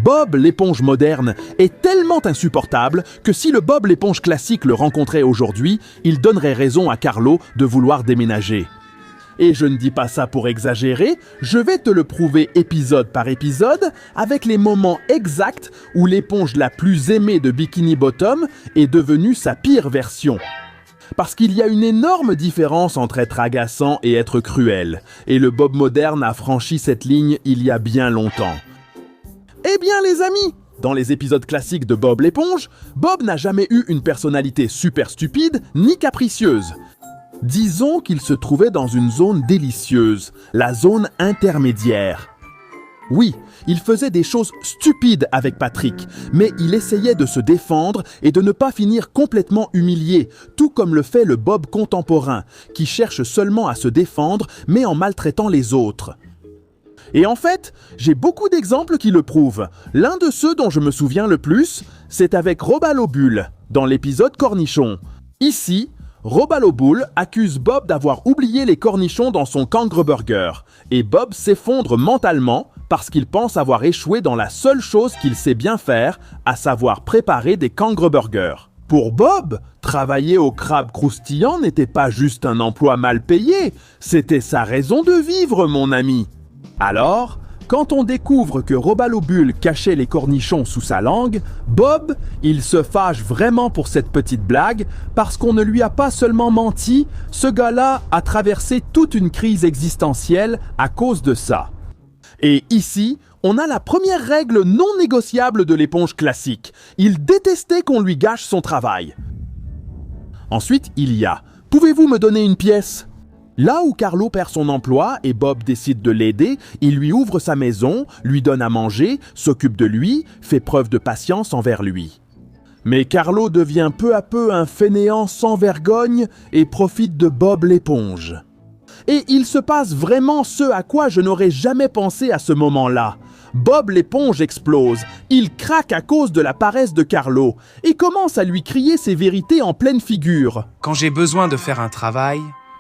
Bob l'éponge moderne est tellement insupportable que si le Bob l'éponge classique le rencontrait aujourd'hui, il donnerait raison à Carlo de vouloir déménager. Et je ne dis pas ça pour exagérer, je vais te le prouver épisode par épisode avec les moments exacts où l'éponge la plus aimée de Bikini Bottom est devenue sa pire version. Parce qu'il y a une énorme différence entre être agaçant et être cruel, et le Bob moderne a franchi cette ligne il y a bien longtemps. Eh bien les amis, dans les épisodes classiques de Bob l'éponge, Bob n'a jamais eu une personnalité super stupide ni capricieuse. Disons qu'il se trouvait dans une zone délicieuse, la zone intermédiaire. Oui, il faisait des choses stupides avec Patrick, mais il essayait de se défendre et de ne pas finir complètement humilié, tout comme le fait le Bob contemporain, qui cherche seulement à se défendre, mais en maltraitant les autres. Et en fait, j'ai beaucoup d'exemples qui le prouvent. L'un de ceux dont je me souviens le plus, c'est avec Robalobule, dans l'épisode Cornichon. Ici, Robalobule accuse Bob d'avoir oublié les cornichons dans son Kangreburger, et Bob s'effondre mentalement parce qu'il pense avoir échoué dans la seule chose qu'il sait bien faire, à savoir préparer des Kangreburgers. Pour Bob, travailler au crabe croustillant n'était pas juste un emploi mal payé, c'était sa raison de vivre, mon ami. Alors, quand on découvre que Robalobule cachait les cornichons sous sa langue, Bob, il se fâche vraiment pour cette petite blague parce qu'on ne lui a pas seulement menti, ce gars-là a traversé toute une crise existentielle à cause de ça. Et ici, on a la première règle non négociable de l'éponge classique. Il détestait qu'on lui gâche son travail. Ensuite, il y a « Pouvez-vous me donner une pièce ?» Là où Carlo perd son emploi et Bob décide de l'aider, il lui ouvre sa maison, lui donne à manger, s'occupe de lui, fait preuve de patience envers lui. Mais Carlo devient peu à peu un fainéant sans vergogne et profite de Bob l'éponge. Et il se passe vraiment ce à quoi je n'aurais jamais pensé à ce moment-là. Bob l'éponge explose, il craque à cause de la paresse de Carlo et commence à lui crier ses vérités en pleine figure. Quand j'ai besoin de faire un travail,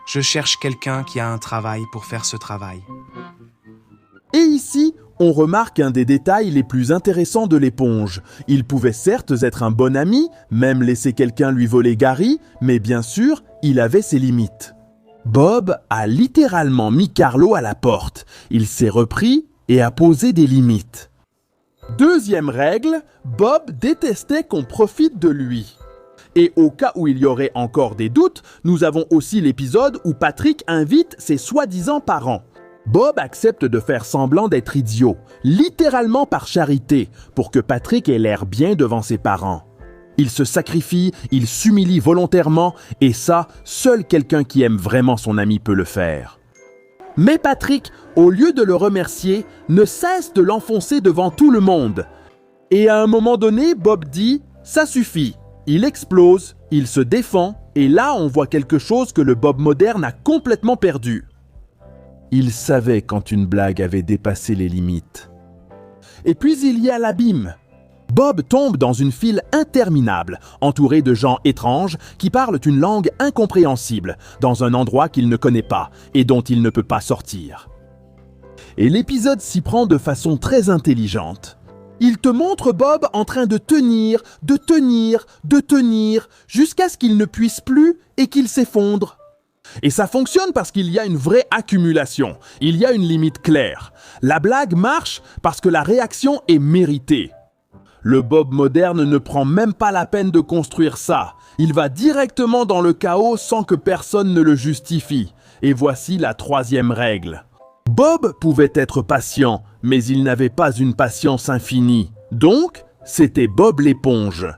je cherche quelqu'un qui a un travail pour faire ce travail. Et ici, on remarque un des détails les plus intéressants de l'éponge. Il pouvait certes être un bon ami, même laisser quelqu'un lui voler Gary, mais bien sûr, il avait ses limites. Bob a littéralement mis Carlo à la porte. Il s'est repris et a posé des limites. Deuxième règle, Bob détestait qu'on profite de lui. Et au cas où il y aurait encore des doutes, nous avons aussi l'épisode où Patrick invite ses soi-disant parents. Bob accepte de faire semblant d'être idiot, littéralement par charité, pour que Patrick ait l'air bien devant ses parents. Il se sacrifie, il s'humilie volontairement, et ça, seul quelqu'un qui aime vraiment son ami peut le faire. Mais Patrick, au lieu de le remercier, ne cesse de l'enfoncer devant tout le monde. Et à un moment donné, Bob dit « ça suffit ». Il explose, il se défend, et là on voit quelque chose que le Bob moderne a complètement perdu. Il savait quand une blague avait dépassé les limites. Et puis il y a l'abîme. Bob tombe dans une file interminable, entouré de gens étranges qui parlent une langue incompréhensible, dans un endroit qu'il ne connaît pas et dont il ne peut pas sortir. Et l'épisode s'y prend de façon très intelligente. Il te montre Bob en train de tenir, jusqu'à ce qu'il ne puisse plus et qu'il s'effondre. Et ça fonctionne parce qu'il y a une vraie accumulation, il y a une limite claire. La blague marche parce que la réaction est méritée. Le Bob moderne ne prend même pas la peine de construire ça. Il va directement dans le chaos sans que personne ne le justifie. Et voici la troisième règle. Bob pouvait être patient, mais il n'avait pas une patience infinie. Donc, c'était Bob l'éponge.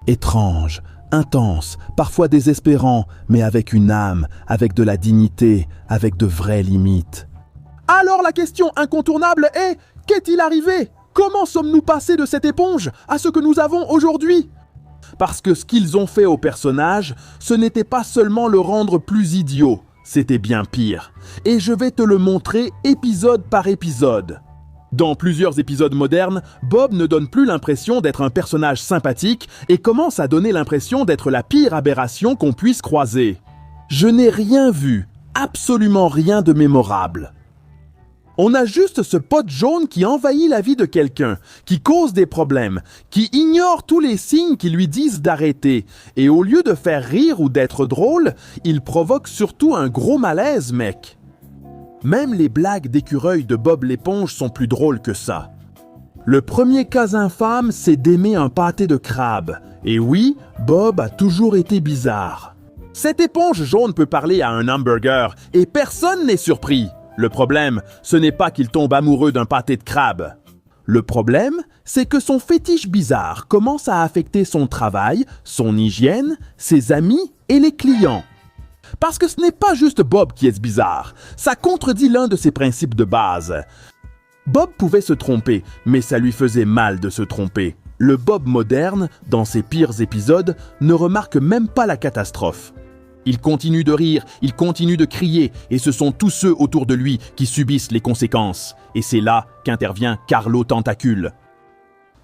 Étrange, intense, parfois désespérant, mais avec une âme, avec de la dignité, avec de vraies limites. Alors la question incontournable est, qu'est-il arrivé ? Comment sommes-nous passés de cette éponge à ce que nous avons aujourd'hui ? Parce que ce qu'ils ont fait au personnage, ce n'était pas seulement le rendre plus idiot, c'était bien pire. Et je vais te le montrer épisode par épisode. Dans plusieurs épisodes modernes, Bob ne donne plus l'impression d'être un personnage sympathique et commence à donner l'impression d'être la pire aberration qu'on puisse croiser. Je n'ai rien vu, absolument rien de mémorable. On a juste ce pote jaune qui envahit la vie de quelqu'un, qui cause des problèmes, qui ignore tous les signes qui lui disent d'arrêter. Et au lieu de faire rire ou d'être drôle, il provoque surtout un gros malaise, mec. Même les blagues d'écureuil de Bob l'éponge sont plus drôles que ça. Le premier cas infâme, c'est d'aimer un pâté de crabe. Et oui, Bob a toujours été bizarre. Cette éponge jaune peut parler à un hamburger et personne n'est surpris. Le problème, ce n'est pas qu'il tombe amoureux d'un pâté de crabe. Le problème, c'est que son fétiche bizarre commence à affecter son travail, son hygiène, ses amis et les clients. Parce que ce n'est pas juste Bob qui est bizarre, ça contredit l'un de ses principes de base. Bob pouvait se tromper, mais ça lui faisait mal de se tromper. Le Bob moderne, dans ses pires épisodes, ne remarque même pas la catastrophe. Il continue de rire, il continue de crier, et ce sont tous ceux autour de lui qui subissent les conséquences. Et c'est là qu'intervient Carlo Tentacule.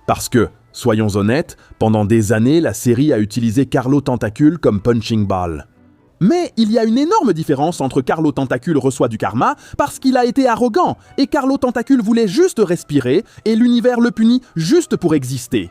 Parce que, soyons honnêtes, pendant des années, la série a utilisé Carlo Tentacule comme punching ball. Mais il y a une énorme différence entre Carlo Tentacule reçoit du karma parce qu'il a été arrogant, et Carlo Tentacule voulait juste respirer, et l'univers le punit juste pour exister.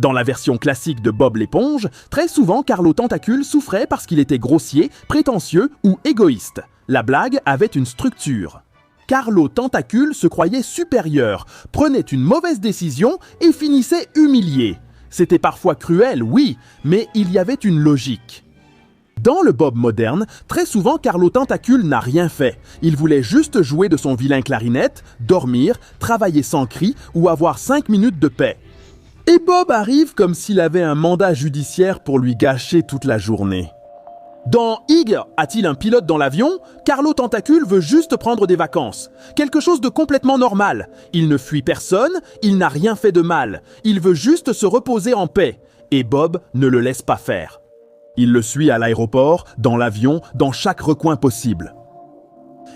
Dans la version classique de Bob l'éponge, très souvent Carlo Tentacule souffrait parce qu'il était grossier, prétentieux ou égoïste. La blague avait une structure. Carlo Tentacule se croyait supérieur, prenait une mauvaise décision et finissait humilié. C'était parfois cruel, oui, mais il y avait une logique. Dans le Bob moderne, très souvent Carlo Tentacule n'a rien fait. Il voulait juste jouer de son vilain clarinette, dormir, travailler sans cri ou avoir 5 minutes de paix. Et Bob arrive comme s'il avait un mandat judiciaire pour lui gâcher toute la journée. Dans Hig a-t-il un pilote dans l'avion? Carlo Tentacule veut juste prendre des vacances. Quelque chose de complètement normal. Il ne fuit personne, il n'a rien fait de mal. Il veut juste se reposer en paix. Et Bob ne le laisse pas faire. Il le suit à l'aéroport, dans l'avion, dans chaque recoin possible.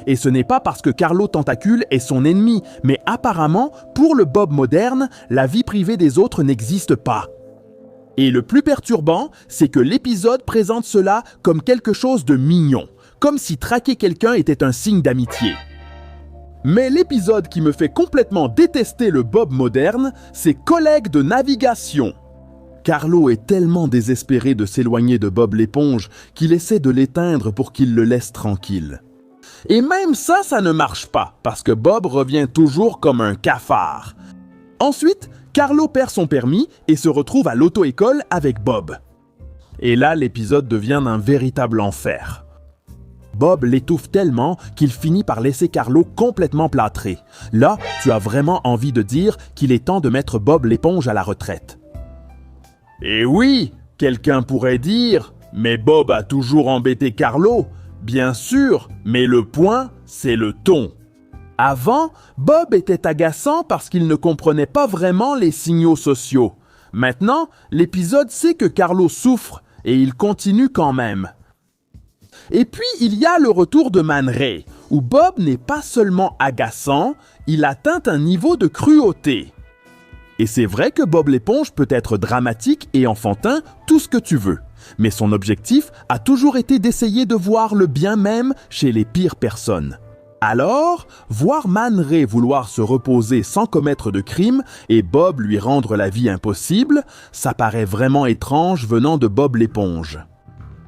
Et ce n'est pas parce que Carlo Tentacule est son ennemi, mais apparemment, pour le Bob moderne, la vie privée des autres n'existe pas. Et le plus perturbant, c'est que l'épisode présente cela comme quelque chose de mignon, comme si traquer quelqu'un était un signe d'amitié. Mais l'épisode qui me fait complètement détester le Bob moderne, c'est Collègues de navigation. Carlo est tellement désespéré de s'éloigner de Bob l'éponge qu'il essaie de l'éteindre pour qu'il le laisse tranquille. Et même ça ne marche pas, parce que Bob revient toujours comme un cafard. Ensuite, Carlo perd son permis et se retrouve à l'auto-école avec Bob. Et là, l'épisode devient un véritable enfer. Bob l'étouffe tellement qu'il finit par laisser Carlo complètement plâtré. Là, tu as vraiment envie de dire qu'il est temps de mettre Bob l'éponge à la retraite. Et oui, quelqu'un pourrait dire, mais Bob a toujours embêté Carlo. Bien sûr, mais le point, c'est le ton. Avant, Bob était agaçant parce qu'il ne comprenait pas vraiment les signaux sociaux. Maintenant, l'épisode sait que Carlo souffre et il continue quand même. Et puis, il y a le retour de Man Ray, où Bob n'est pas seulement agaçant, il atteint un niveau de cruauté. Et c'est vrai que Bob l'éponge peut être dramatique et enfantin, tout ce que tu veux. Mais son objectif a toujours été d'essayer de voir le bien même chez les pires personnes. Alors, voir Man Ray vouloir se reposer sans commettre de crime et Bob lui rendre la vie impossible, ça paraît vraiment étrange venant de Bob l'éponge.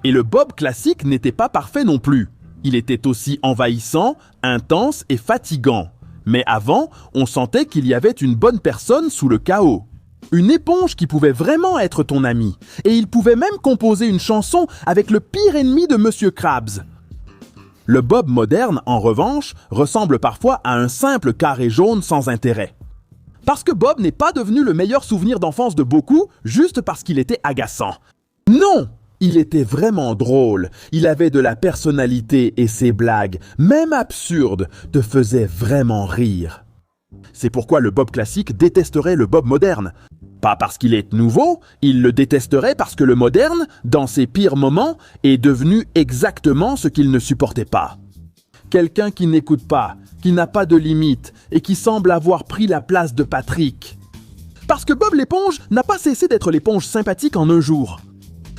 Et le Bob classique n'était pas parfait non plus. Il était aussi envahissant, intense et fatigant. Mais avant, on sentait qu'il y avait une bonne personne sous le chaos. Une éponge qui pouvait vraiment être ton ami. Et il pouvait même composer une chanson avec le pire ennemi de Monsieur Krabs. Le Bob moderne, en revanche, ressemble parfois à un simple carré jaune sans intérêt. Parce que Bob n'est pas devenu le meilleur souvenir d'enfance de beaucoup, juste parce qu'il était agaçant. Non! Il était vraiment drôle, il avait de la personnalité et ses blagues, même absurdes, te faisaient vraiment rire. C'est pourquoi le Bob classique détesterait le Bob moderne. Pas parce qu'il est nouveau, il le détesterait parce que le moderne, dans ses pires moments, est devenu exactement ce qu'il ne supportait pas. Quelqu'un qui n'écoute pas, qui n'a pas de limite et qui semble avoir pris la place de Patrick. Parce que Bob l'éponge n'a pas cessé d'être l'éponge sympathique en un jour.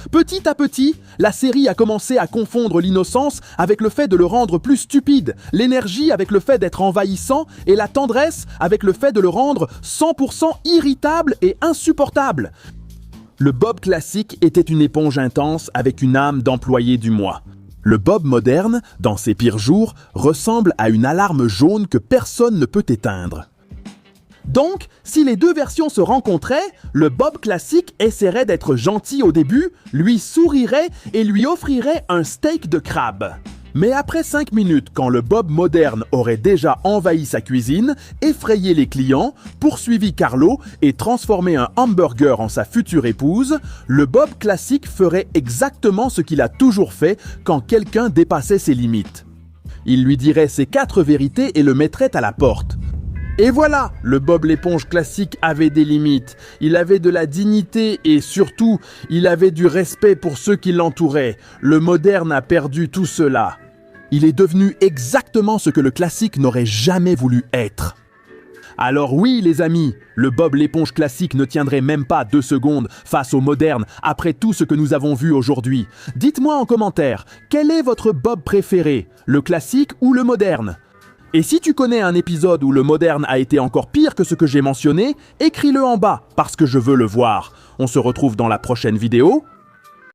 Petit à petit, la série a commencé à confondre l'innocence avec le fait de le rendre plus stupide, l'énergie avec le fait d'être envahissant et la tendresse avec le fait de le rendre 100% irritable et insupportable. Le Bob classique était une éponge intense avec une âme d'employé du mois. Le Bob moderne, dans ses pires jours, ressemble à une alarme jaune que personne ne peut éteindre. Donc, si les deux versions se rencontraient, le Bob classique essaierait d'être gentil au début, lui sourirait et lui offrirait un steak de crabe. Mais après 5 minutes, quand le Bob moderne aurait déjà envahi sa cuisine, effrayé les clients, poursuivi Carlo et transformé un hamburger en sa future épouse, le Bob classique ferait exactement ce qu'il a toujours fait quand quelqu'un dépassait ses limites. Il lui dirait ses 4 vérités et le mettrait à la porte. Et voilà, le Bob l'éponge classique avait des limites, il avait de la dignité et surtout, il avait du respect pour ceux qui l'entouraient. Le moderne a perdu tout cela. Il est devenu exactement ce que le classique n'aurait jamais voulu être. Alors oui, les amis, le Bob l'éponge classique ne tiendrait même pas 2 secondes face au moderne après tout ce que nous avons vu aujourd'hui. Dites-moi en commentaire, quel est votre Bob préféré, le classique ou le moderne ? Et si tu connais un épisode où le moderne a été encore pire que ce que j'ai mentionné, écris-le en bas, parce que je veux le voir. On se retrouve dans la prochaine vidéo.